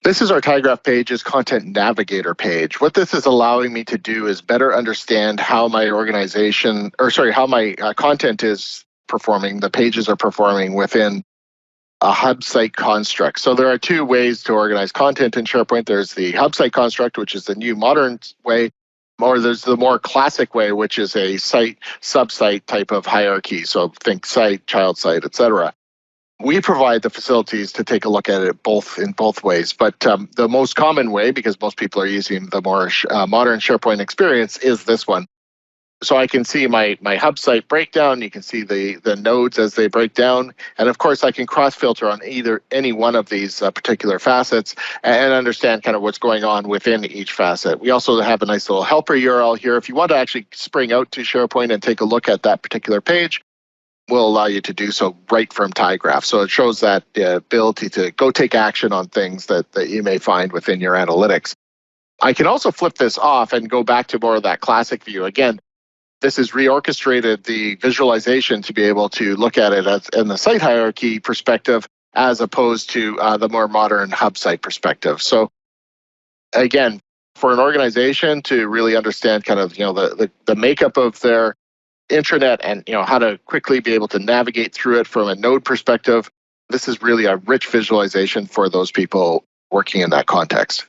This is our tyGraph page's content navigator page. What this is allowing me to do is better understand how my how my content is performing, the pages are performing within a hub site construct. So there are two ways to organize content in SharePoint. There's the hub site construct, which is the new modern way, or there's the more classic way, which is a site sub-site type of hierarchy. So think site, child site, etc. We provide the facilities to take a look at it in both ways. But the most common way, because most people are using the more modern SharePoint experience, is this one. So I can see my hub site breakdown. You can see the nodes as they break down. And of course, I can cross-filter on any one of these particular facets and understand kind of what's going on within each facet. We also have a nice little helper URL here. If you want to actually spring out to SharePoint and take a look at that particular page, will allow you to do so right from tyGraph. So it shows that ability to go take action on things that you may find within your analytics. I can also flip this off and go back to more of that classic view. Again, this has reorchestrated the visualization to be able to look at it in the site hierarchy perspective as opposed to the more modern hub site perspective. So again, for an organization to really understand kind of the makeup of their intranet and how to quickly be able to navigate through it from a node perspective, this is really a rich visualization for those people working in that context.